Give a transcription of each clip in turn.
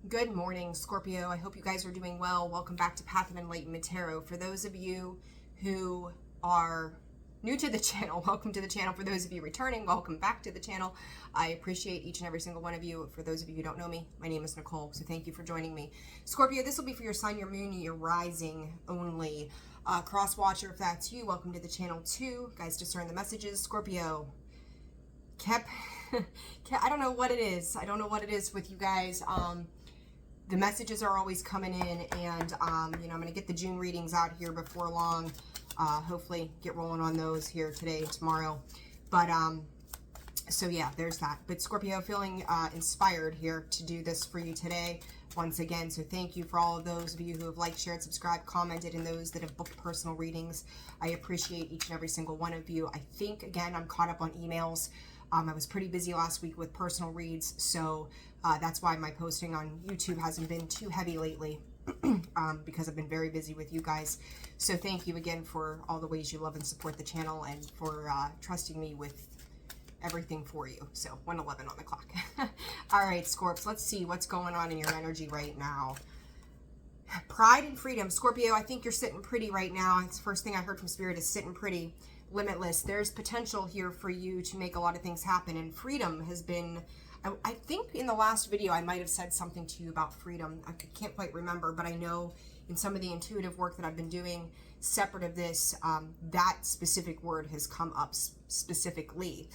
Good morning, Scorpio. I hope you guys are doing well. Welcome back to Path of Enlightenment Tarot. For those of you who are new to the channel, welcome to the channel. For those of you returning, welcome back to the channel. I appreciate each and every single one of you. For those of you who don't know me, my name is Nicole, so thank you for joining me. Scorpio, this will be for your sun, your moon, your rising only. Cross watcher, if that's you, welcome to the channel too. Guys, discern the messages. Scorpio, I don't know what it is. I don't know what it is with you guys. The messages are always coming in, and I'm going to get the June readings out here before long. Hopefully get rolling on those here today, tomorrow. But so yeah, there's that. But Scorpio, feeling inspired here to do this for you today once again. So thank you for all of those of you who have liked, shared, subscribed, commented, and those that have booked personal readings. I appreciate each and every single one of you. I think, again, I'm caught up on emails. I was pretty busy last week with personal reads, so that's why my posting on YouTube hasn't been too heavy lately, because I've been very busy with you guys. So thank you again for all the ways you love and support the channel, and for trusting me with everything for you. So 1:11 on the clock. All right, Scorps, let's see what's going on in your energy right now. Pride and freedom. Scorpio, I think you're sitting pretty right now. It's the first thing I heard from Spirit is sitting pretty. Limitless. There's potential here for you to make a lot of things happen, and freedom has been, I think in the last video I might have said something to you about freedom. I can't quite remember, but I know in some of the intuitive work that I've been doing separate of this, that specific word has come up specifically.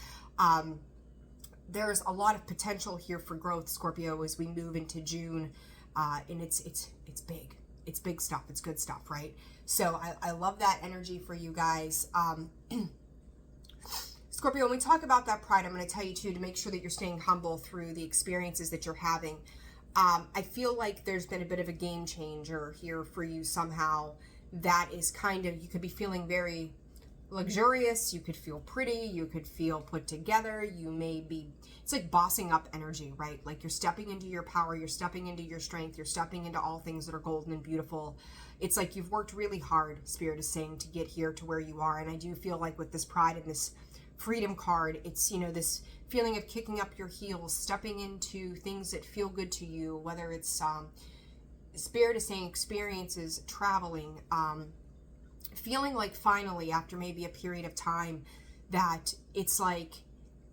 There's a lot of potential here for growth, Scorpio, as we move into June, and it's big. It's big stuff. It's good stuff, right? So I love that energy for you guys. Scorpio, when we talk about that pride, I'm going to tell you too, to make sure that you're staying humble through the experiences that you're having. I feel like there's been a bit of a game changer here for you somehow. That is kind of, you could be feeling very luxurious, you could feel pretty, you could feel put together, you may be, it's like bossing up energy, right? Like you're stepping into your power, you're stepping into your strength, you're stepping into all things that are golden and beautiful. It's like you've worked really hard, Spirit is saying, to get here to where you are. And I do feel like with this pride and this freedom card, it's, this feeling of kicking up your heels, stepping into things that feel good to you, whether it's Spirit is saying experiences, traveling, feeling like finally, after maybe a period of time, that it's like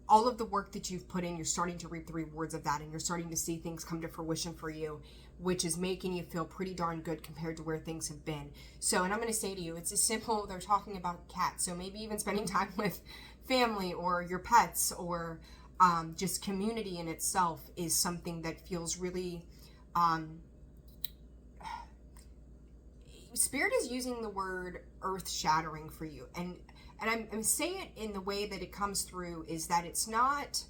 all of the work that you've put in, you're starting to reap the rewards of that, and you're starting to see things come to fruition for you, which is making you feel pretty darn good compared to where things have been. So, and I'm going to say to you, it's as simple, they're talking about cats, so maybe even spending time with family or your pets, or just community in itself is something that feels really, Spirit is using the word earth-shattering for you, and I'm saying it in the way that it comes through is that it's not,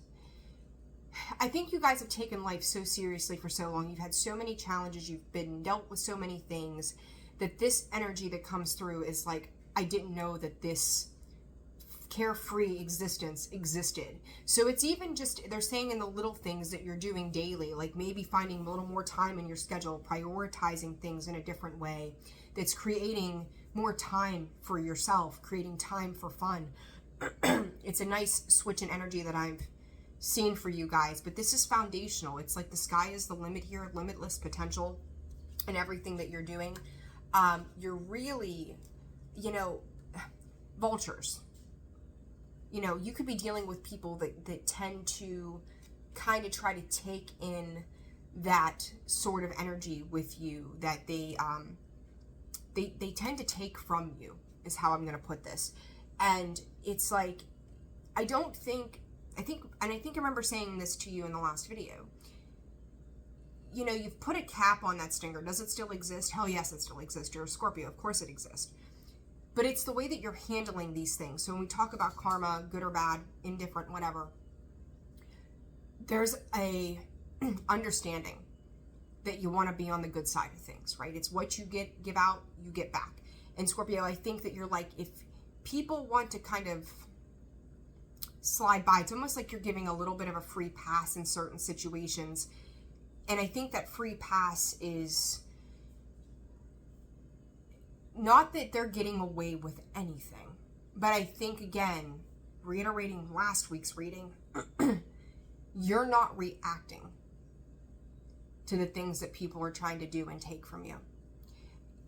I think you guys have taken life so seriously for so long, you've had so many challenges, you've been dealt with so many things, that this energy that comes through is like, I didn't know that this carefree existence existed. So it's even just, they're saying in the little things that you're doing daily, like maybe finding a little more time in your schedule, prioritizing things in a different way, that's creating more time for yourself, creating time for fun. It's a nice switch in energy that I've seen for you guys, but this is foundational. It's like the sky is the limit here, limitless potential in everything that you're doing. You're really, vultures. You could be dealing with people that tend to kind of try to take in that sort of energy with you, that they tend to take from you, is how I'm going to put this. And it's like, I think I remember saying this to you in the last video. You've put a cap on that stinger. Does it still exist? Hell yes, it still exists. You're a Scorpio. Of course it exists. But it's the way that you're handling these things. So when we talk about karma, good or bad, indifferent, whatever, there's a understanding that you want to be on the good side of things, right? It's what you give out, you get back. And Scorpio, I think that you're like, if people want to kind of slide by, it's almost like you're giving a little bit of a free pass in certain situations. And I think that free pass is not that they're getting away with anything, but I think, again, reiterating last week's reading, you're not reacting to the things that people are trying to do and take from you.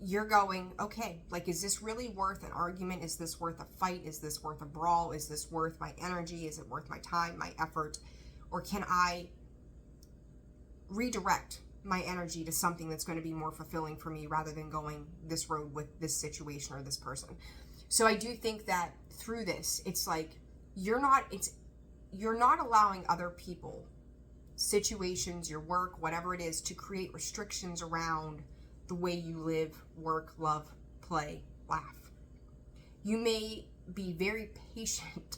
You're going, okay, like, is this really worth an argument? Is this worth a fight? Is this worth a brawl? Is this worth my energy? Is it worth my time, my effort? Or can I redirect my energy to something that's going to be more fulfilling for me rather than going this road with this situation or this person? So I do think that through this, it's like you're not allowing other people, situations, your work, whatever it is, to create restrictions around the way you live, work, love, play, laugh. You may be very patient,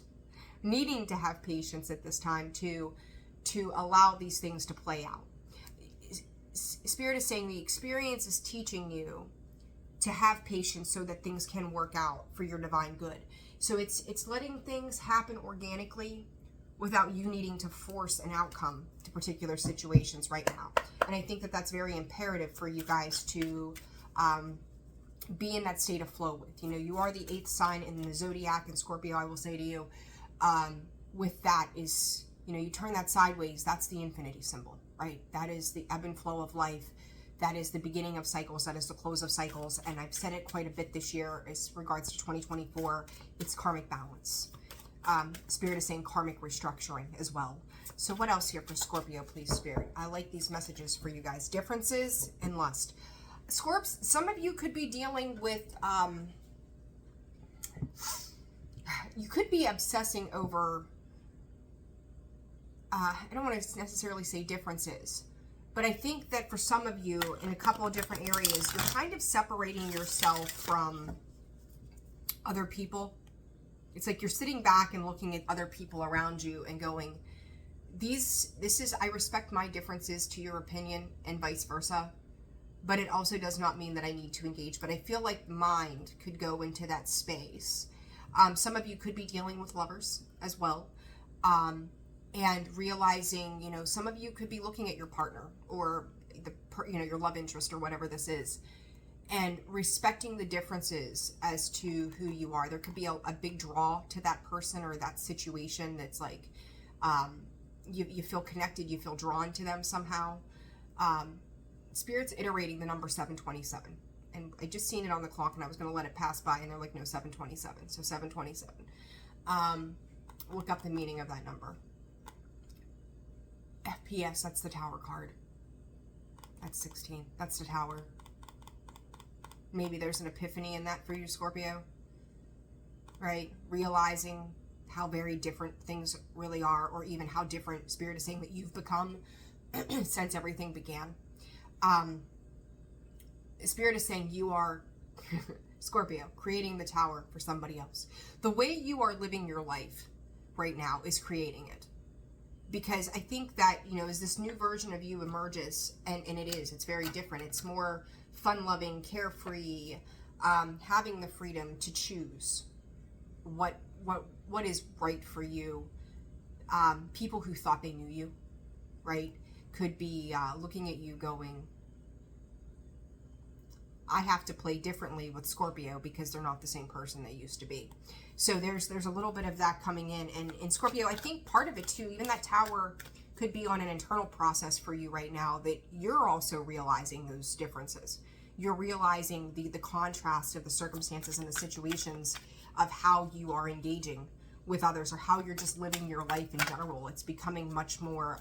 needing to have patience at this time to allow these things to play out. Spirit is saying the experience is teaching you to have patience so that things can work out for your divine good. So it's letting things happen organically without you needing to force an outcome to particular situations right now. And I think that that's very imperative for you guys to be in that state of flow with. You know, you are the 8th sign in the zodiac, and Scorpio, I will say to you, with that is, you know, you turn that sideways, that's the infinity symbol, right? That is the ebb and flow of life. That is the beginning of cycles. That is the close of cycles. And I've said it quite a bit this year as regards to 2024. It's karmic balance. Spirit is saying karmic restructuring as well. So what else here for Scorpio, please, Spirit? I like these messages for you guys. Differences and lust. Scorps, some of you could be dealing with, you could be obsessing over, I don't want to necessarily say differences, but I think that for some of you in a couple of different areas, you're kind of separating yourself from other people. It's like you're sitting back and looking at other people around you and going, I respect my differences to your opinion and vice versa, but it also does not mean that I need to engage. But I feel like mind could go into that space. Some of you could be dealing with lovers as well. And realizing, you know, some of you could be looking at your partner or your love interest or whatever this is, and respecting the differences as to who you are. There could be a big draw to that person or that situation that's like, you feel connected, you feel drawn to them somehow. Spirit's iterating the number 727. And I just seen it on the clock and I was going to let it pass by, and they're like, no, 727. So 727. Look up the meaning of that number. FPS, that's the Tower card. That's 16. That's the Tower. Maybe there's an epiphany in that for you, Scorpio. Right? Realizing how very different things really are, or even how different Spirit is saying that you've become since everything began. Spirit is saying you are, Scorpio, creating the Tower for somebody else. The way you are living your life right now is creating it. Because I think that, you know, as this new version of you emerges, and it's very different. It's more fun-loving, carefree, having the freedom to choose what is right for you. People who thought they knew you, right, could be looking at you going, I have to play differently with Scorpio because they're not the same person they used to be. So there's a little bit of that coming in. And in Scorpio, I think part of it too, even that Tower could be on an internal process for you right now, that you're also realizing those differences. You're realizing the contrast of the circumstances and the situations of how you are engaging with others, or how you're just living your life in general. It's becoming much more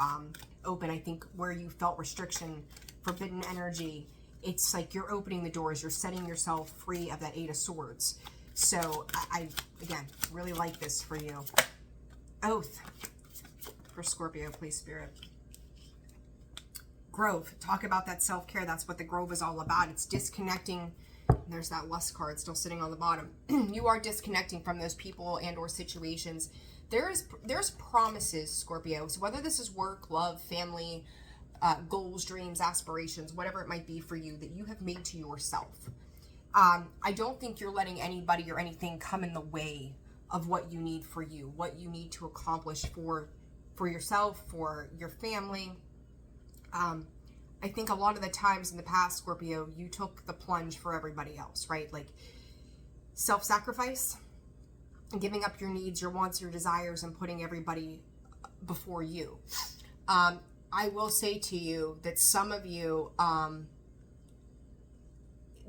open. I think where you felt restriction, forbidden energy, it's like you're opening the doors. You're setting yourself free of that 8 of Swords. So I again, really like this for you. Oath for Scorpio, please, Spirit. Grove. Talk about that self-care. That's what the Grove is all about. It's disconnecting. There's that Lust card still sitting on the bottom. You are disconnecting from those people and or situations. There's promises, Scorpio. So whether this is work, love, family, goals, dreams, aspirations, whatever it might be for you, that you have made to yourself. I don't think you're letting anybody or anything come in the way of what you need for you, what you need to accomplish for yourself, for your family. I think a lot of the times in the past, Scorpio, you took the plunge for everybody else, right? Like self-sacrifice and giving up your needs, your wants, your desires, and putting everybody before you. I will say to you that some of you,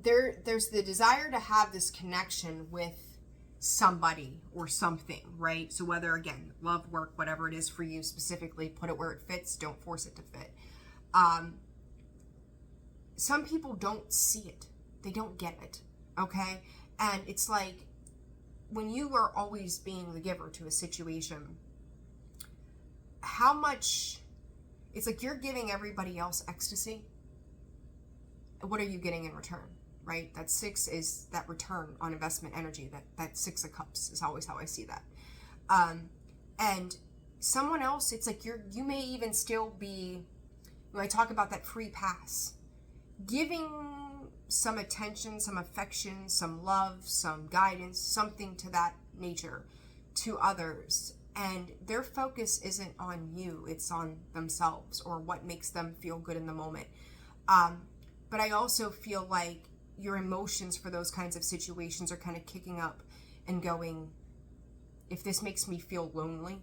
there's the desire to have this connection with somebody or something, right? So whether, again, love, work, whatever it is for you specifically, put it where it fits. Don't force it to fit. Some people don't see it. They don't get it, okay? And it's like when you are always being the giver to a situation, how much, it's like you're giving everybody else ecstasy. What are you getting in return, right? That 6 is that return on investment energy. That 6 of Cups is always how I see that. And someone else, it's like you may even still be, when I talk about that free pass, giving some attention, some affection, some love, some guidance, something to that nature to others. And their focus isn't on you, it's on themselves or what makes them feel good in the moment. But I also feel like your emotions for those kinds of situations are kind of kicking up and going, if this makes me feel lonely,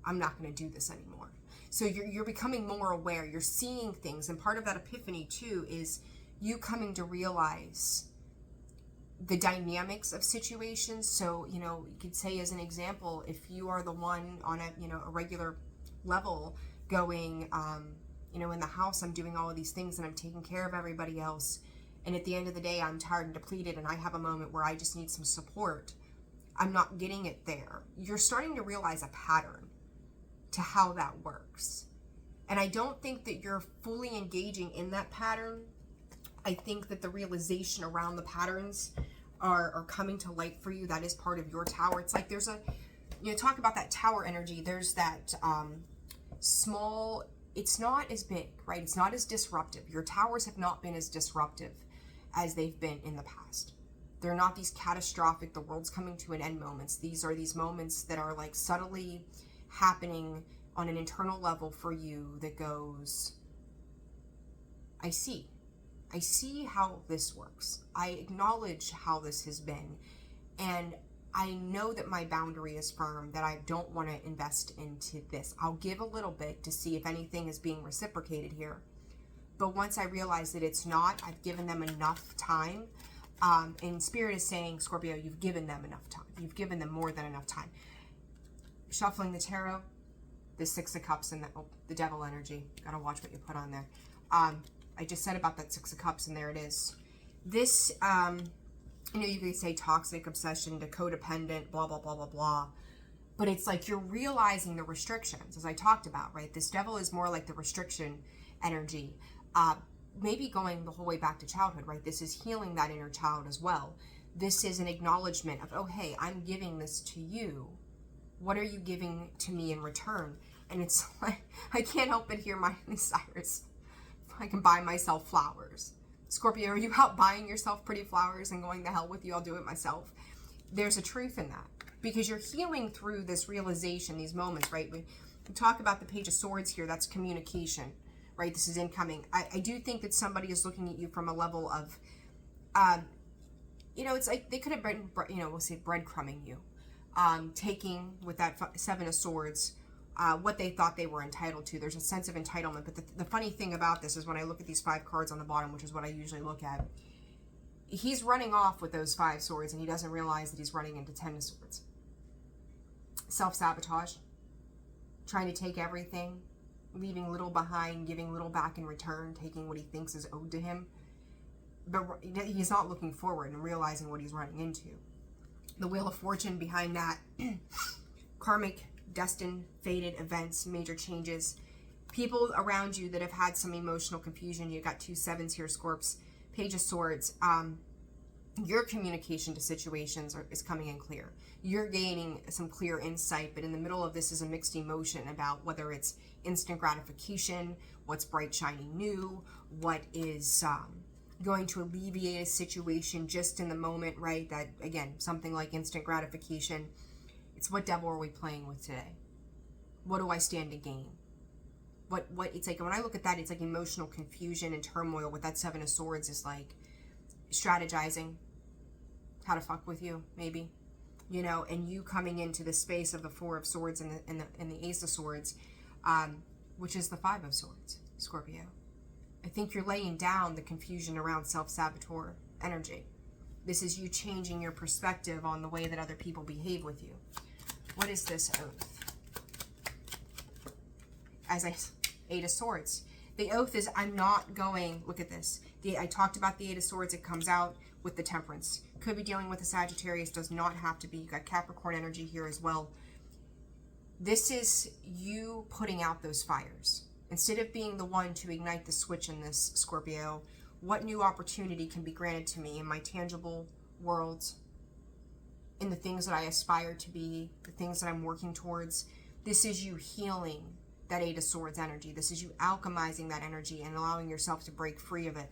I'm not going to do this anymore. So you're becoming more aware, you're seeing things. And part of that epiphany too is you coming to realize the dynamics of situations. So, you could say as an example, if you are the one on a regular level going, in the house, I'm doing all of these things and I'm taking care of everybody else. And at the end of the day, I'm tired and depleted and I have a moment where I just need some support. I'm not getting it there. You're starting to realize a pattern to how that works. And I don't think that you're fully engaging in that pattern. I think that the realization around the patterns are coming to light for you. That is part of your tower. It's like there's talk about that tower energy. There's that small, it's not as big, right? It's not as disruptive. Your towers have not been as disruptive as they've been in the past. They're not these catastrophic, the world's coming to an end moments. These are these moments that are like subtly happening on an internal level for you that goes, I see how this works. I acknowledge how this has been. And I know that my boundary is firm, that I don't want to invest into this. I'll give a little bit to see if anything is being reciprocated here. But once I realize that it's not, I've given them enough time. And Spirit is saying, Scorpio, you've given them enough time. You've given them more than enough time. Shuffling the tarot, the 6 of Cups and the Devil energy. Gotta watch what you put on there. I just said about that 6 of Cups, and there it is. This, you could say toxic, obsession, to codependent, blah, blah, blah, blah, blah. But it's like you're realizing the restrictions, as I talked about, right? This Devil is more like the restriction energy. Maybe going the whole way back to childhood, right? This is healing that inner child as well. This is an acknowledgement of, oh, hey, I'm giving this to you. What are you giving to me in return? And it's like, I can't help but hear Miley Cyrus. I can buy myself flowers. Scorpio, are you out buying yourself pretty flowers and going, the hell with you, I'll do it myself? There's a truth in that because you're healing through this realization, these moments, right? We talk about the Page of Swords here. That's communication, right? This is incoming. I do think that somebody is looking at you from a level of, it's like they could have been, we'll say breadcrumbing you, taking with that 7 of Swords, what they thought they were entitled to. There's a sense of entitlement. But the funny thing about this is when I look at these 5 cards on the bottom, which is what I usually look at, he's running off with those 5 swords and he doesn't realize that he's running into 10 of Swords. Self-sabotage, trying to take everything, leaving little behind, giving little back in return, taking what he thinks is owed to him. But he's not looking forward and realizing what he's running into. The Wheel of Fortune behind that, karmic, destined, fated events, major changes, people around you that have had some emotional confusion. You got 2 7s here, Scorps, Page of Swords. Your communication to situations is coming in clear. You're gaining some clear insight, but in the middle of this is a mixed emotion about whether it's instant gratification, what's bright, shiny, new, what is going to alleviate a situation just in the moment, right? That, again, something like instant gratification. It's what devil are we playing with today? What do I stand to gain? What it's like when I look at that, it's like emotional confusion and turmoil. With that 7 of Swords is like strategizing how to fuck with you, maybe, and you coming into the space of the 4 of Swords and the Ace of Swords, which is the Five of Swords, Scorpio. I think you're laying down the confusion around self-saboteur energy. This is you changing your perspective on the way that other people behave with you. What is this oath? As Eight of Swords. The oath is I'm not going, look at this. I talked about the Eight of Swords. It comes out with the Temperance. Could be dealing with a Sagittarius. Does not have to be. You got Capricorn energy here as well. This is you putting out those fires. Instead of being the one to ignite the switch in this, Scorpio, what new opportunity can be granted to me in my tangible world, in the things that I aspire to be, the things that I'm working towards? This is you healing that Eight of Swords energy. This is you alchemizing that energy and allowing yourself to break free of it.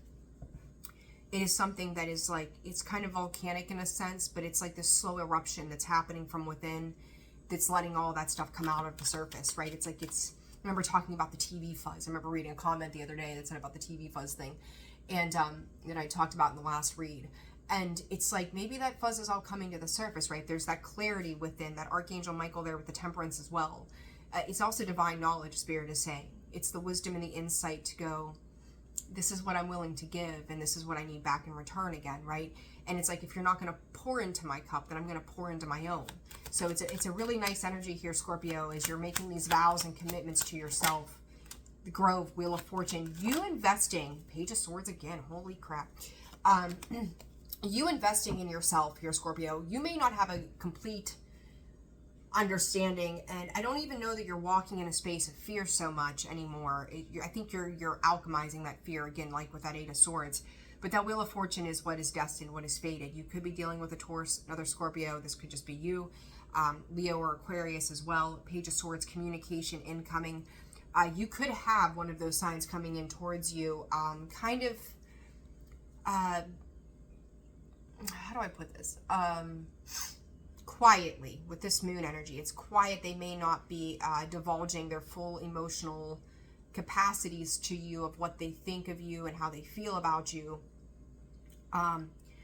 It is something that is like, it's kind of volcanic in a sense, but it's like this slow eruption that's happening from within that's letting all that stuff come out of the surface, right? It's like I remember talking about the TV fuzz. I remember reading a comment the other day that said about the TV fuzz thing, and that I talked about in the last read. And it's like maybe that fuzz is all coming to the surface, right? There's that clarity within, that Archangel Michael there with the Temperance as well. It's also divine knowledge, Spirit is saying. It's the wisdom and the insight to go, this is what I'm willing to give, and this is what I need back in return again, right? And it's like, if you're not going to pour into my cup, then I'm going to pour into my own. So it's a really nice energy here, Scorpio, as you're making these vows and commitments to yourself. The Grove, Wheel of Fortune, you investing, Page of Swords again, holy crap. You investing in yourself here, Scorpio. You may not have a complete understanding, and I don't even know that you're walking in a space of fear so much anymore. I think you're alchemizing that fear again, like with that Eight of Swords. But that Wheel of Fortune is what is destined, what is fated. You could be dealing with a Taurus, another Scorpio. This could just be you, Leo or Aquarius as well. Page of Swords, communication incoming. You could have one of those signs coming in towards you, kind of, how do I put this? Quietly, with this moon energy. It's quiet. They may not be divulging their full emotional capacities to you of what they think of you and how they feel about you,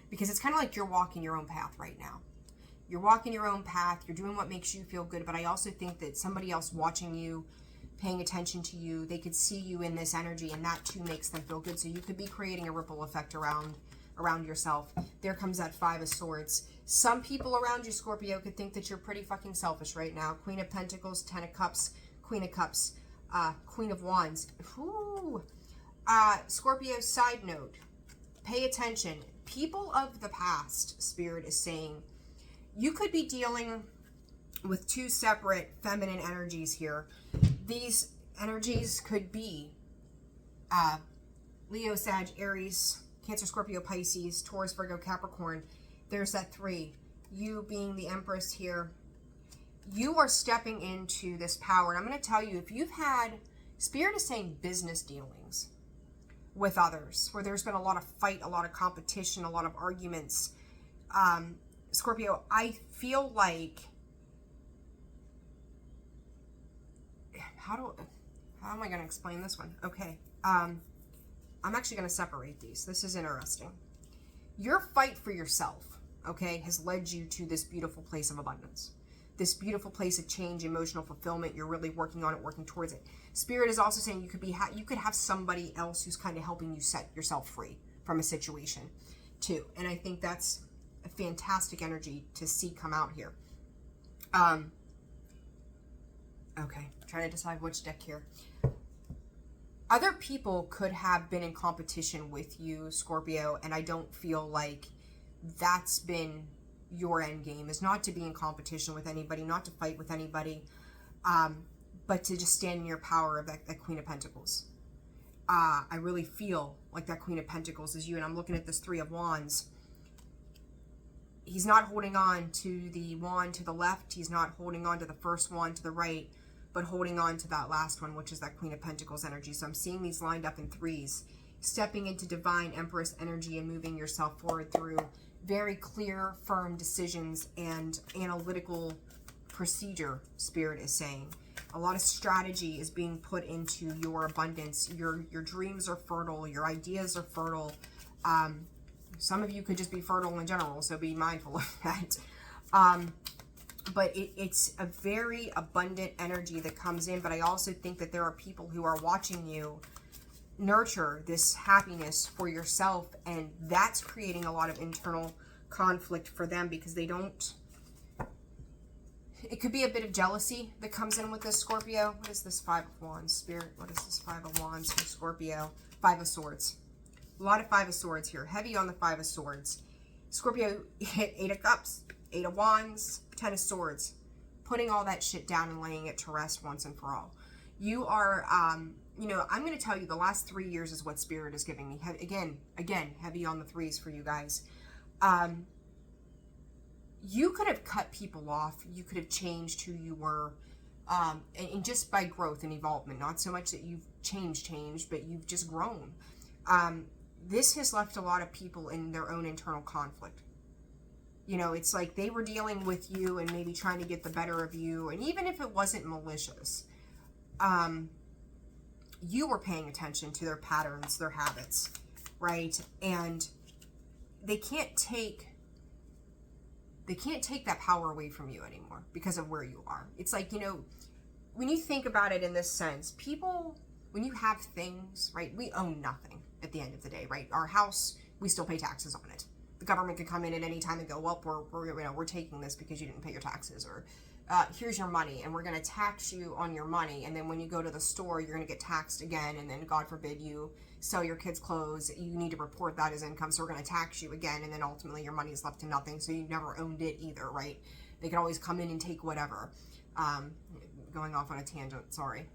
because it's kind of like you're walking your own path right now. You're walking your own path. You're doing what makes you feel good. But I also think that somebody else watching you, paying attention to you, they could see you in this energy, and that too makes them feel good. So you could be creating a ripple effect around yourself. There comes that Five of Swords. Some people around you, Scorpio, could think that you're pretty fucking selfish right now. Queen of Pentacles, Ten of Cups, Queen of Cups, Queen of Wands. Ooh. Scorpio, side note, pay attention. People of the past, Spirit is saying, you could be dealing with two separate feminine energies here. These energies could be Leo, Sag, Aries, Cancer, Scorpio, Pisces, Taurus, Virgo, Capricorn. There's that three. You being the Empress here. You are stepping into this power. And I'm going to tell you, if you've had, Spirit is saying business dealings with others, where there's been a lot of fight, a lot of competition, a lot of arguments. Scorpio, I feel like, how am I going to explain this one? Okay. I'm actually going to separate these. This is interesting. Your fight for yourself, okay, has led you to this beautiful place of abundance. This beautiful place of change, emotional fulfillment. You're really working on it, working towards it. Spirit is also saying you could have somebody else who's kind of helping you set yourself free from a situation too. And I think that's a fantastic energy to see come out here. Okay, trying to decide which deck here. Other people could have been in competition with you, Scorpio, and I don't feel like that's been your end game, is not to be in competition with anybody, not to fight with anybody, but to just stand in your power of that Queen of Pentacles. I really feel like that Queen of Pentacles is you, and I'm looking at this Three of Wands. He's not holding on to the wand to the left. He's not holding on to the first wand to the right, but holding on to that last one, which is that Queen of Pentacles energy. So I'm seeing these lined up in threes, stepping into divine Empress energy and moving yourself forward through very clear, firm decisions and analytical procedure, Spirit is saying. A lot of strategy is being put into your abundance. Your dreams are fertile. Your ideas are fertile. Some of you could just be fertile in general, so be mindful of that. but it's a very abundant energy that comes in. But I also think that there are people who are watching you nurture this happiness for yourself, and that's creating a lot of internal conflict for them because they don't. It could be a bit of jealousy that comes in with this Scorpio. What is this Five of Wands? Spirit, what is this Five of Wands for Scorpio? Five of Swords. A lot of Five of Swords here. Heavy on the Five of Swords. Scorpio hit Eight of Cups, Eight of Wands, Ten of Swords. Putting all that shit down and laying it to rest once and for all. You are, you know, I'm going to tell you the last 3 years is what Spirit is giving me. Again, heavy on the threes for you guys. You could have cut people off. You could have changed who you were. And just by growth and evolvement. Not so much that you've changed, but you've just grown. This has left a lot of people in their own internal conflict. You know, it's like they were dealing with you and maybe trying to get the better of you. And even if it wasn't malicious, you were paying attention to their patterns, their habits, right? And they can't take that power away from you anymore because of where you are. It's like, you know, when you think about it in this sense, people, when you have things, right, we own nothing at the end of the day, right? Our house, we still pay taxes on it. The government could come in at any time and go, well, we're taking this because you didn't pay your taxes, or here's your money and we're going to tax you on your money. And then when you go to the store, you're going to get taxed again. And then God forbid you sell your kids' clothes, you need to report that as income. So we're going to tax you again. And then ultimately your money is left to nothing. So you never owned it either, right? They could always come in and take whatever. Going off on a tangent, sorry.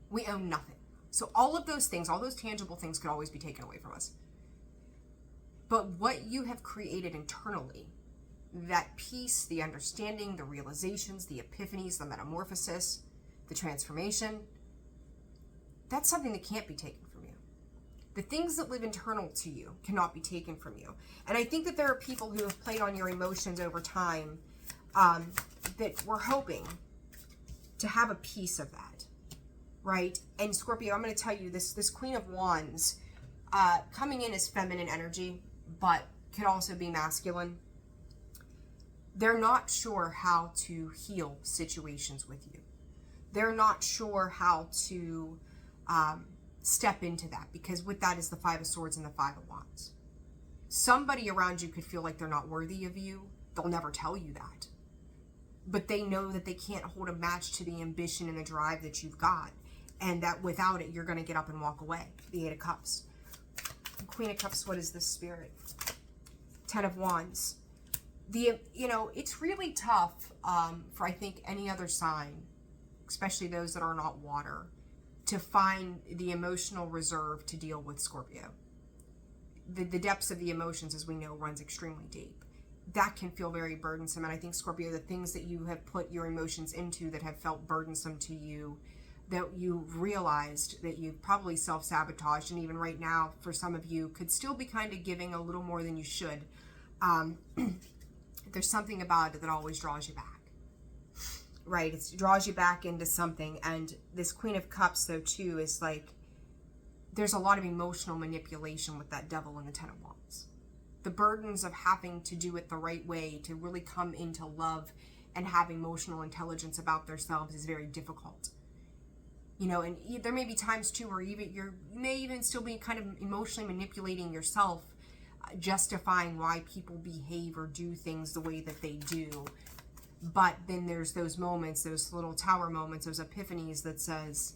We own nothing. So all of those things, all those tangible things could always be taken away from us. But what you have created internally, that peace, the understanding, the realizations, the epiphanies, the metamorphosis, the transformation, that's something that can't be taken from you. The things that live internal to you cannot be taken from you. And I think that there are people who have played on your emotions over time that were hoping to have a piece of that, right? And Scorpio, I'm going to tell you, this Queen of Wands coming in as feminine energy, but could also be masculine. They're not sure how to heal situations with you. They're not sure how to step into that, because with that is the Five of Swords and the Five of Wands. Somebody around you could feel like they're not worthy of you. They'll never tell you that. But they know that they can't hold a match to the ambition and the drive that you've got. And that without it, you're going to get up and walk away. The Eight of Cups. Queen of Cups, what is this, Spirit? Ten of Wands. You know, it's really tough for, I think, any other sign, especially those that are not water, to find the emotional reserve to deal with Scorpio. The depths of the emotions, as we know, runs extremely deep. That can feel very burdensome. And I think, Scorpio, the things that you have put your emotions into that have felt burdensome to you, that you've realized that you've probably self-sabotaged, and even right now, for some of you, could still be kind of giving a little more than you should. There's something about it that always draws you back, right? It draws you back into something. And this Queen of Cups, though, too, is like, there's a lot of emotional manipulation with that Devil and the Ten of Wands. The burdens of having to do it the right way, to really come into love and have emotional intelligence about themselves, is very difficult. You know, and there may be times too where you may even still be kind of emotionally manipulating yourself, justifying why people behave or do things the way that they do. But then there's those moments, those little tower moments, those epiphanies that says,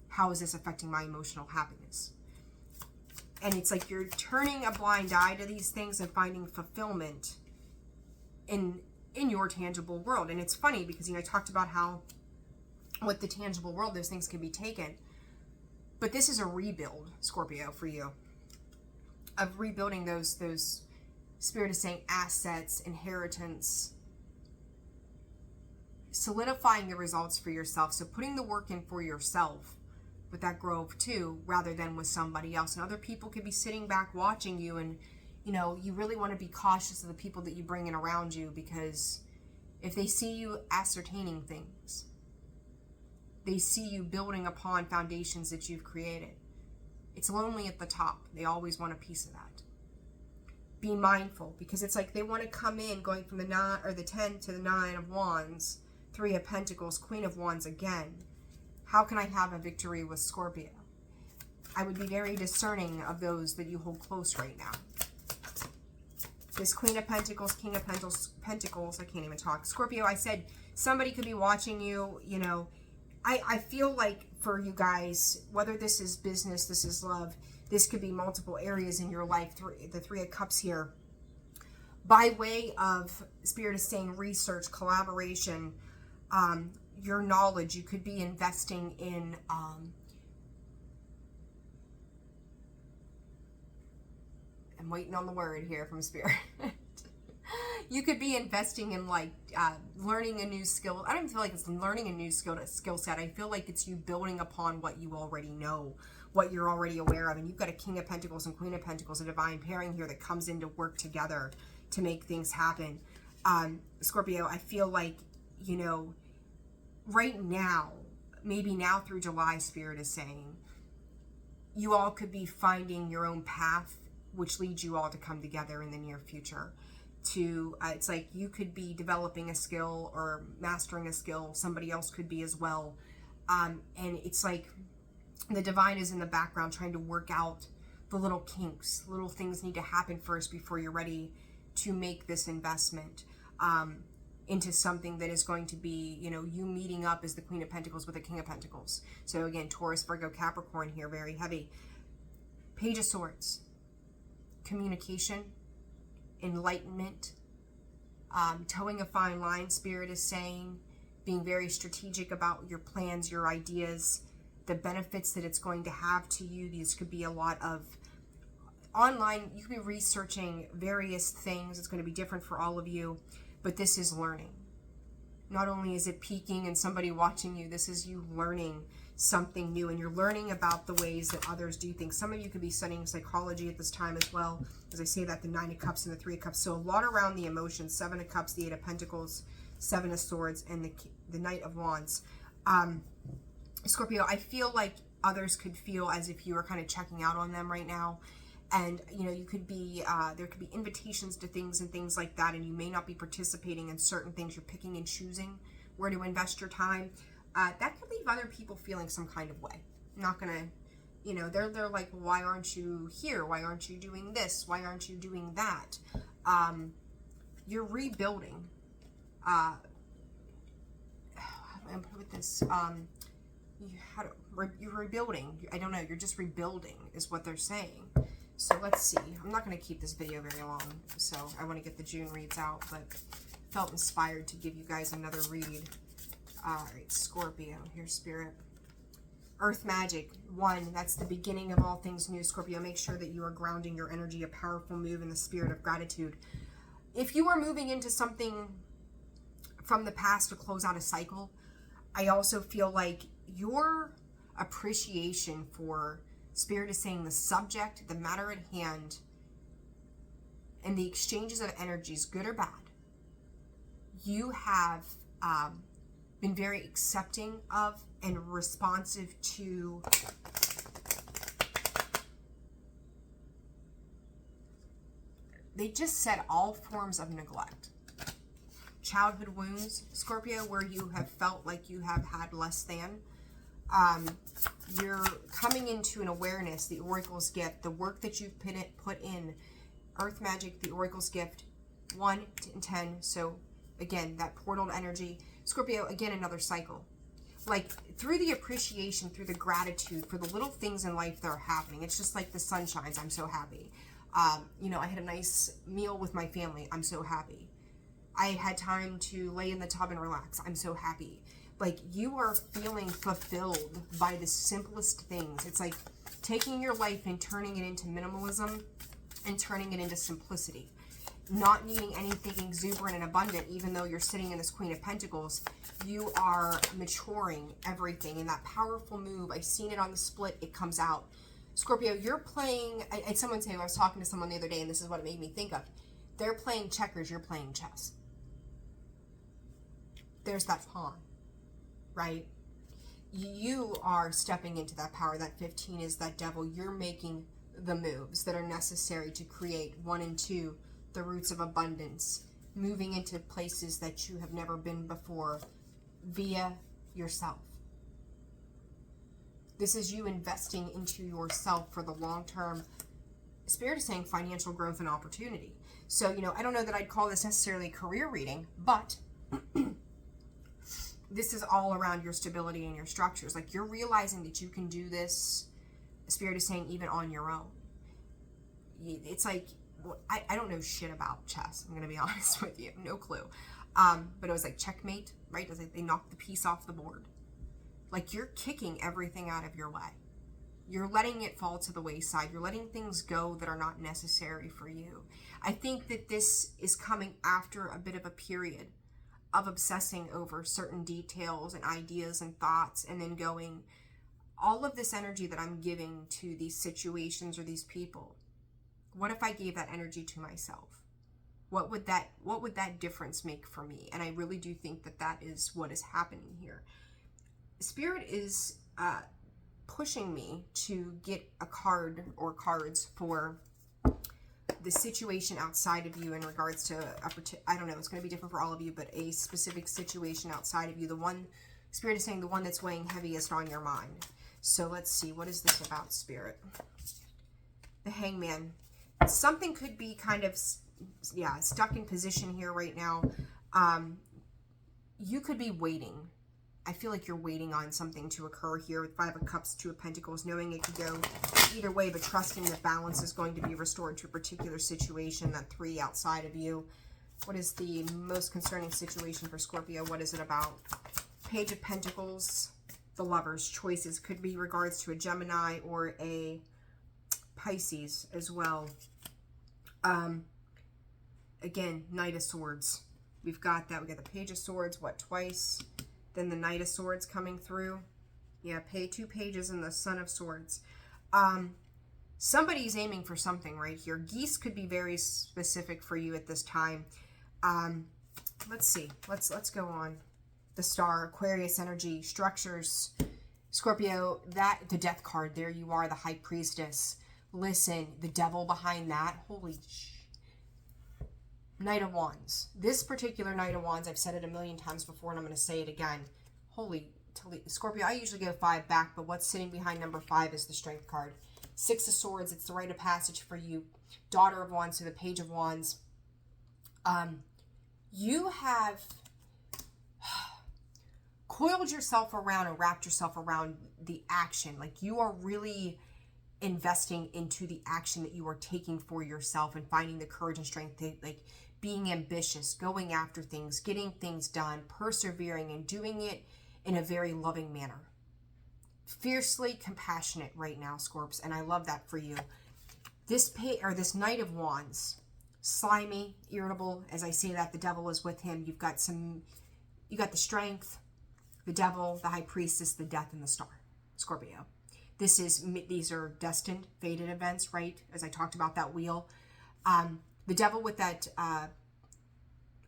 how is this affecting my emotional happiness? And it's like you're turning a blind eye to these things and finding fulfillment in your tangible world. And it's funny because, you know, I talked about how with the tangible world, those things can be taken. But this is a rebuild, Scorpio, for you. Of rebuilding those Spirit is saying assets, inheritance, solidifying the results for yourself. So putting the work in for yourself with that grove too, rather than with somebody else. And other people could be sitting back watching you, and you know, you really want to be cautious of the people that you bring in around you, because if they see you ascertaining things, they see you building upon foundations that you've created. It's lonely at the top. They always want a piece of that. be mindful, because it's like they want to come in going from the 9 or the 10 to the 9 of Wands, 3 of Pentacles, Queen of Wands again. How can I have a victory with Scorpio? I would be very discerning of those that you hold close right now. This Queen of Pentacles, King of Pentacles, I can't even talk. Scorpio, I said somebody could be watching you, you know. I feel like for you guys, whether this is business, this is love, this could be multiple areas in your life. The 3 of Cups here. By way of, Spirit is saying, research, collaboration, your knowledge. You could be investing in I'm waiting on the word here from Spirit. You could be investing in like learning a new skill. I don't even feel like it's learning a new skill set. I feel like it's you building upon what you already know, what you're already aware of. And you've got a King of Pentacles and Queen of Pentacles, a divine pairing here that comes in to work together to make things happen. Scorpio, I feel like, you know, right now, maybe now through July, Spirit is saying, you all could be finding your own path, which leads you all to come together in the near future. To it's like you could be developing a skill or mastering a skill, somebody else could be as well, and it's like the divine is in the background trying to work out the little kinks. Little things need to happen first before you're ready to make this investment into something that is going to be, you know, you meeting up as the Queen of Pentacles with the King of Pentacles. So again, Taurus, Virgo, Capricorn here, very heavy. Page of Swords, communication, enlightenment, towing a fine line, Spirit is saying, being very strategic about your plans, your ideas, the benefits that it's going to have to you. These could be a lot of online, you could be researching various things. It's going to be different for all of you, but this is learning. Not only is it peaking and somebody watching you, this is you learning something new, and you're learning about the ways that others do things. Some of you could be studying psychology at this time as well. As I say that, the 9 of Cups and the 3 of Cups. So a lot around the emotions. 7 of Cups, the 8 of Pentacles, 7 of Swords, and the Knight of Wands. Scorpio, I feel like others could feel as if you are kind of checking out on them right now. And, you know, you could be, there could be invitations to things and things like that, and you may not be participating in certain things. You're picking and choosing where to invest your time. That could leave other people feeling some kind of way. I'm not gonna, you know, they're like, why aren't you here? Why aren't you doing this? Why aren't you doing that? You're rebuilding. I'm gonna put this. You're rebuilding. I don't know. You're just rebuilding, is what they're saying. So let's see. I'm not going to keep this video very long, so I want to get the June reads out, but felt inspired to give you guys another read. All right, Scorpio. Here's Spirit. Earth Magic 1. That's the beginning of all things new. Scorpio, make sure that you are grounding your energy. A powerful move in the spirit of gratitude. If you are moving into something from the past to close out a cycle, I also feel like your appreciation for, Spirit is saying, the subject, the matter at hand, and the exchanges of energies, good or bad, you have been very accepting of and responsive to they just said all forms of neglect. Childhood wounds, Scorpio, where you have felt like you have had less than. You're coming into an awareness, the Oracle's gift, the work that you've put in. Earth Magic, the Oracle's gift, 1 and 10. So again, that portal energy. Scorpio, again, another cycle. Like through the appreciation, through the gratitude for the little things in life that are happening. It's just like the sun shines. I'm so happy. You know, I had a nice meal with my family. I'm so happy. I had time to lay in the tub and relax. I'm so happy. Like you are feeling fulfilled by the simplest things. It's like taking your life and turning it into minimalism and turning it into simplicity. Not needing anything exuberant and abundant, even though you're sitting in this Queen of Pentacles. You are maturing everything in that powerful move. I've seen it on the split. It comes out. Scorpio, you're playing, I had someone say, I was talking to someone the other day, and this is what it made me think of. They're playing checkers, you're playing chess. There's that pawn, right? You are stepping into that power. That 15 is that devil. You're making the moves that are necessary to create 1 and 2, the roots of abundance, moving into places that you have never been before via yourself. This is you investing into yourself for the long term. Spirit is saying financial growth and opportunity. So, you know, I don't know that I'd call this necessarily a career reading, but this is all around your stability and your structures. Like, you're realizing that you can do this, Spirit is saying, even on your own. It's like, I don't know shit about chess. I'm going to be honest with you. No clue. But it was like checkmate, right? It was like they knocked the piece off the board. Like, you're kicking everything out of your way. You're letting it fall to the wayside. You're letting things go that are not necessary for you. I think that this is coming after a bit of a period of obsessing over certain details and ideas and thoughts, and then going, all of this energy that I'm giving to these situations or these people, what if I gave that energy to myself? What would that difference make for me? And I really do think that that is what is happening here. Spirit is pushing me to get a card or cards for the situation outside of you in regards to I don't know, it's going to be different for all of you, but a specific situation outside of you. The one, Spirit is saying, the one that's weighing heaviest on your mind. So let's see, what is this about, Spirit? The Hangman. Something could be kind of, yeah, stuck in position here right now. You could be waiting. I feel like you're waiting on something to occur here with 5 of Cups, 2 of Pentacles, knowing it could go either way, but trusting that balance is going to be restored to a particular situation, that 3 outside of you. What is the most concerning situation for Scorpio? What is it about? Page of Pentacles, the Lovers, choices. Could be regards to a Gemini or a Pisces as well. Again, Knight of Swords. We've got that. We got the Page of Swords, what, twice? Then the Knight of Swords coming through. Yeah, 2 pages and the Son of Swords. Somebody's aiming for something right here. Geese could be very specific for you at this time. Let's see. Let's go on. The Star, Aquarius energy, structures. Scorpio, the Death card. There you are, the High Priestess. Listen, the Devil behind that. Holy sh... Knight of Wands. This particular Knight of Wands, I've said it a million times before, and I'm going to say it again. Holy Scorpio, I usually go 5 back, but what's sitting behind number 5 is the Strength card. 6 of Swords, it's the rite of passage for you. Daughter of Wands, so the Page of Wands. You have coiled yourself around and wrapped yourself around the action. Like, you are really investing into the action that you are taking for yourself and finding the courage and strength to, like, being ambitious, going after things, getting things done, persevering, and doing it in a very loving manner. Fiercely compassionate right now, Scorps, and I love that for you. This Knight of Wands, slimy, irritable. As I say that, the Devil is with him. You got the Strength, the Devil, the High Priestess, the Death, and the Star. Scorpio. These are destined, fated events, right? As I talked about that wheel. The Devil with that, I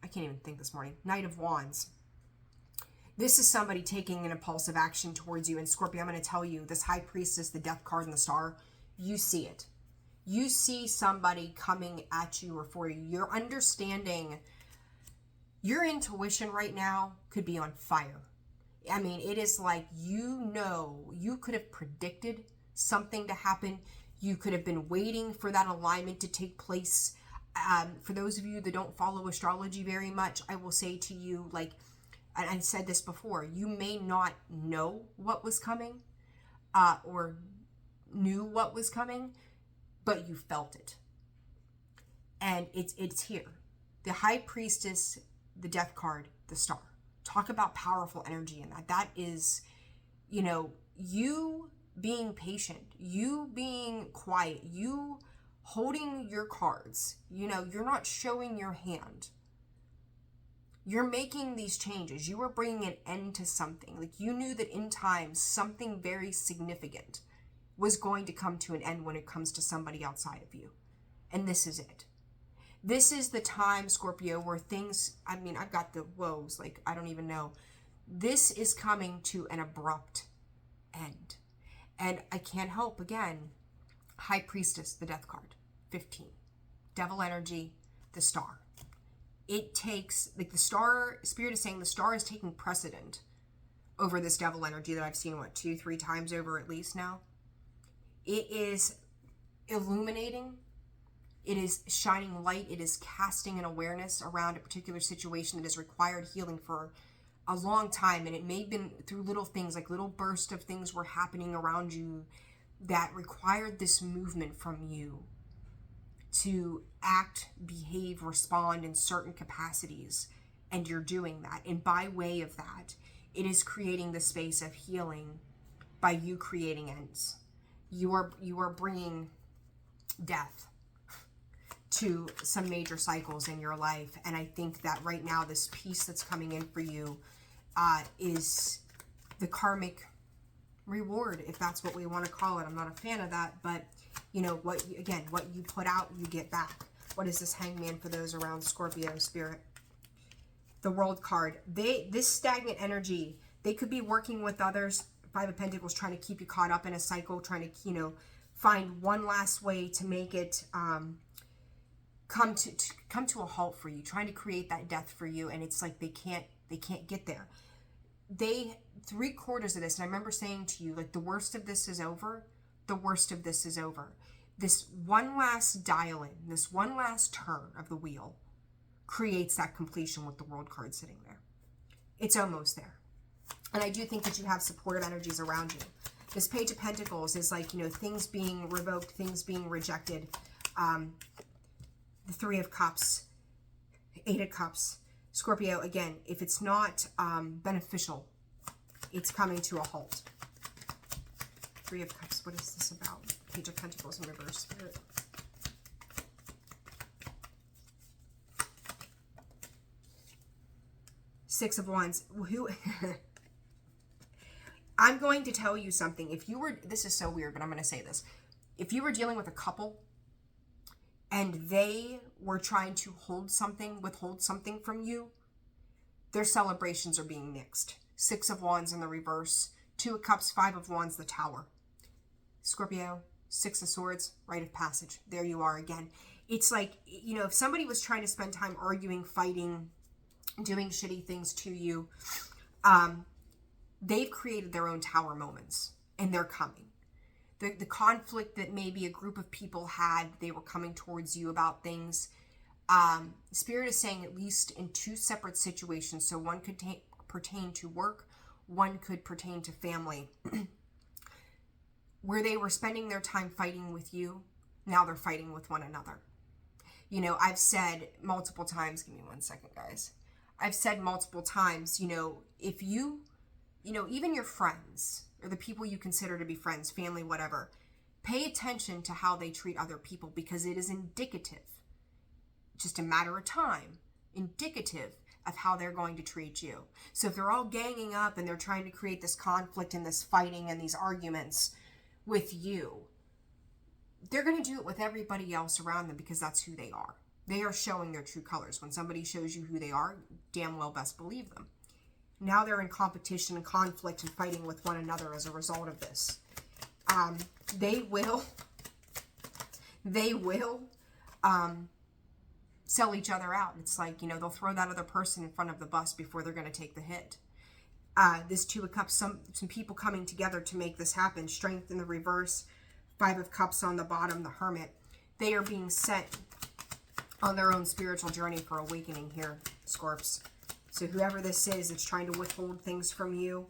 can't even think this morning, Knight of Wands. This is somebody taking an impulsive action towards you. And Scorpio, I'm going to tell you, this High Priestess, the Death card, and the Star, you see it. You see somebody coming at you or for you. You're understanding, your intuition right now could be on fire. I mean, it is like, you could have predicted something to happen. You could have been waiting for that alignment to take place. For those of you that don't follow astrology very much, I will say to you, like, and I said this before, you may not know what was coming or knew what was coming, but you felt it. And it's here. The High Priestess, the Death card, the Star. Talk about powerful energy in that. That is, you being patient, you being quiet, you holding your cards. You're not showing your hand. You're making these changes. You are bringing an end to something. Like, you knew that in time, something very significant was going to come to an end when it comes to somebody outside of you. And this is it. This is the time, Scorpio, where things, I've got the woes, like, I don't even know. This is coming to an abrupt end. And I can't help, again, High Priestess, the Death card, 15. Devil energy, the Star. It takes, like the Star, Spirit is saying the Star is taking precedent over this devil energy that I've seen, what, 2-3 times over at least now. It is illuminating. It is shining light. It is casting an awareness around a particular situation that has required healing for a long time. And it may have been through little things, like little bursts of things were happening around you that required this movement from you to act, behave, respond in certain capacities. And you're doing that. And by way of that, it is creating the space of healing by you creating ends. You are bringing death to some major cycles in your life. And I think that right now, this peace that's coming in for you is the karmic reward, if that's what we want to call it. I'm not a fan of that, but you know what, again, what you put out, you get back. What is this Hangman for those around Scorpio, Spirit? The World card. This stagnant energy, they could be working with others. Five of Pentacles, trying to keep you caught up in a cycle, trying to, you know, find one last way to make it come to a halt for you, trying to create that death for you, and it's like they can't get there. 3/4 of this, and I remember saying to you, like, the worst of this is over. The worst of this is over. This one last dial in, this one last turn of the wheel creates that completion with the World card sitting there. It's almost there. And I do think that you have supportive energies around you. This Page of Pentacles is like, you know, things being revoked, things being rejected. The Three of Cups, Eight of Cups. Scorpio, again, if it's not beneficial, it's coming to a halt. Three of Cups, what is this about? Page of Pentacles in reverse, Spirit. Six of Wands. Who? I'm going to tell you something. If you were, this is so weird, but I'm going to say this. If you were dealing with a couple and they were trying to withhold something from you, their celebrations are being nixed. Six of Wands in the reverse. Two of Cups, Five of Wands, the Tower. Scorpio, Six of Swords, Rite of Passage. There you are again. It's like, you know, if somebody was trying to spend time arguing, fighting, doing shitty things to you, they've created their own tower moments, and they're coming. The conflict that maybe a group of people had, they were coming towards you about things. Spirit is saying at least in two separate situations. So one could pertain to work, one could pertain to family. Where they were spending their time fighting with you, now they're fighting with one another. You know, I've said multiple times, give me 1 second, guys. I've said multiple times, you know, if you know, even your friends or the people you consider to be friends, family, whatever, pay attention to how they treat other people, because it is indicative, just a matter of time, indicative of how they're going to treat you. So if they're all ganging up and they're trying to create this conflict and this fighting and these arguments with you, they're going to do it with everybody else around them, because that's who they are. They are showing their true colors. When somebody shows you who they are, damn well best believe them. Now they're in competition and conflict and fighting with one another as a result of this. They will sell each other out. It's like, you know, they'll throw that other person in front of the bus before they're going to take the hit. This Two of Cups, some people coming together to make this happen. Strength in the reverse. Five of Cups on the bottom, the Hermit. They are being sent on their own spiritual journey for awakening here, Scorps. So whoever this is that's trying to withhold things from you,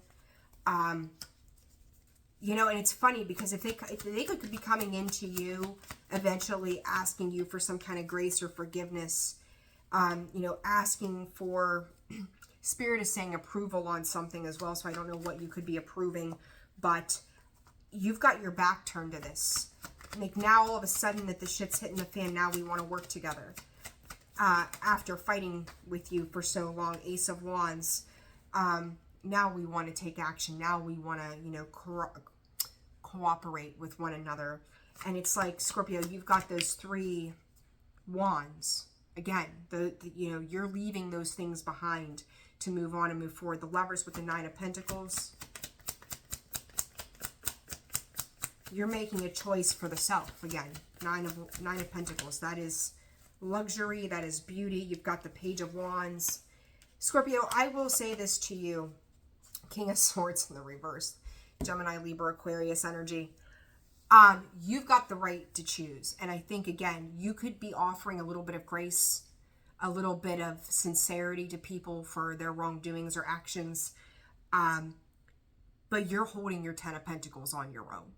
you know, and it's funny because if they could be coming into you eventually asking you for some kind of grace or forgiveness, you know, asking for, Spirit is saying approval on something as well. So I don't know what you could be approving, but you've got your back turned to this. Like now all of a sudden that the shit's hitting the fan, now we want to work together. After fighting with you for so long, Ace of Wands, now we want to take action. Now we want to, you know, cooperate with one another. And it's like, Scorpio, you've got those three wands. Again, you know, you're leaving those things behind to move on and move forward. The Lovers with the Nine of Pentacles. You're making a choice for the self. Again, Nine of Pentacles. That is luxury. That is beauty. You've got the Page of Wands. Scorpio, I will say this to you. King of Swords in the reverse. Gemini, Libra, Aquarius energy. You've got the right to choose. And I think, again, you could be offering a little bit of grace, a little bit of sincerity to people for their wrongdoings or actions. But you're holding your 10 of Pentacles on your own.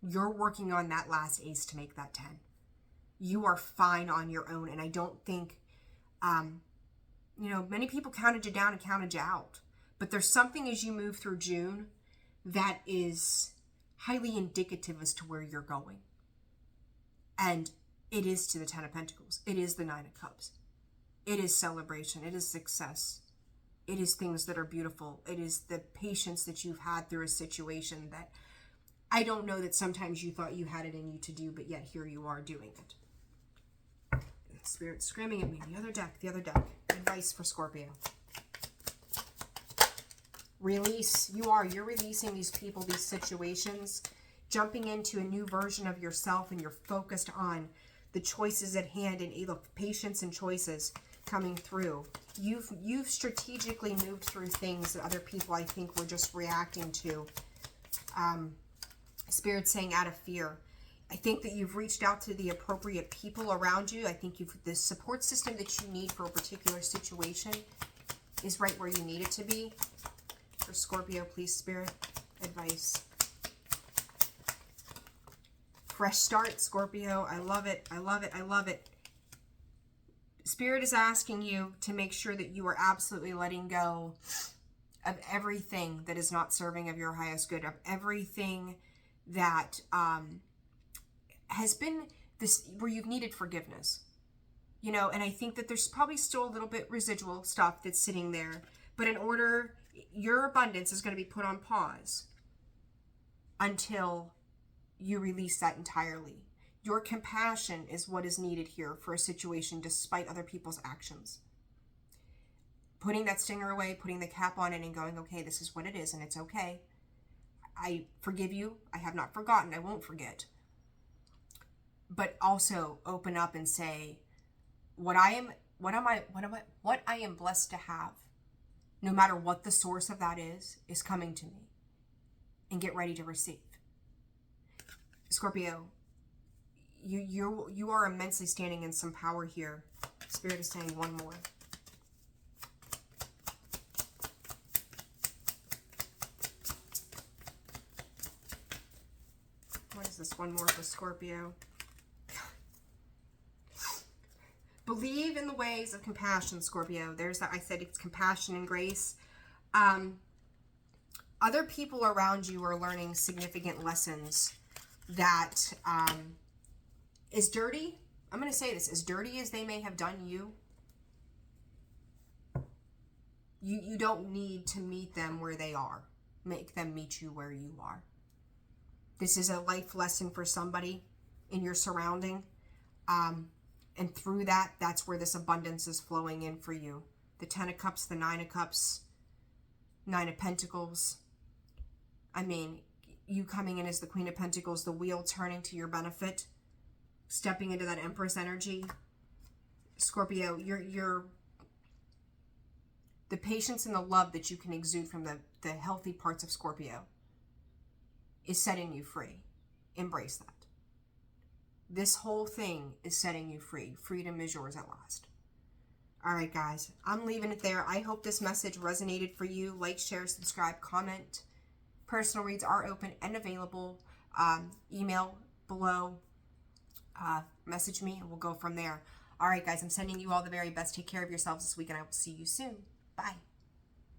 You're working on that last ace to make that 10. You are fine on your own. And I don't think, you know, many people counted you down and counted you out. But there's something as you move through June that is highly indicative as to where you're going. And it is to the 10 of Pentacles. It is the 9 of Cups. It is celebration. It is success. It is things that are beautiful. It is the patience that you've had through a situation that I don't know that sometimes you thought you had it in you to do, but yet here you are doing it. Spirit's screaming at me. The other deck. Advice for Scorpio. Release. You're releasing these people, these situations, jumping into a new version of yourself, and you're focused on the choices at hand, and look, patience and choices coming through. You've strategically moved through things that other people, I think, were just reacting to. Spirit saying out of fear. I think that you've reached out to the appropriate people around you. I think the support system that you need for a particular situation is right where you need it to be. For Scorpio, please, Spirit, advice. Fresh start, Scorpio. I love it. I love it. I love it. Spirit is asking you to make sure that you are absolutely letting go of everything that is not serving of your highest good, of everything that has been this, where you've needed forgiveness. You know, and I think that there's probably still a little bit residual stuff that's sitting there. But in order, your abundance is going to be put on pause until you release that entirely. Your compassion is what is needed here for a situation despite other people's actions. Putting that stinger away, putting the cap on it and going, okay, this is what it is and it's okay. I forgive you. I have not forgotten. I won't forget. But also open up and say, what I am blessed to have, no matter what the source of that is coming to me, and get ready to receive. Scorpio, you are immensely standing in some power here. Spirit is saying one more. What is this one more for Scorpio? Believe in the ways of compassion, Scorpio. There's that. I said it's compassion and grace. Other people around you are learning significant lessons that is dirty. I'm going to say this. As dirty as they may have done you, you don't need to meet them where they are. Make them meet you where you are. This is a life lesson for somebody in your surrounding. And through that, that's where this abundance is flowing in for you. The 10 of Cups, the 9 of Cups, 9 of Pentacles. I mean, you coming in as the Queen of Pentacles, the wheel turning to your benefit, stepping into that Empress energy. Scorpio, you're the patience and the love that you can exude from the healthy parts of Scorpio is setting you free. Embrace that. This whole thing is setting you free. Freedom is yours at last. All right, guys. I'm leaving it there. I hope this message resonated for you. Like, share, subscribe, comment. Personal reads are open and available. Email below. Message me and we'll go from there. All right, guys. I'm sending you all the very best. Take care of yourselves this week and I will see you soon. Bye.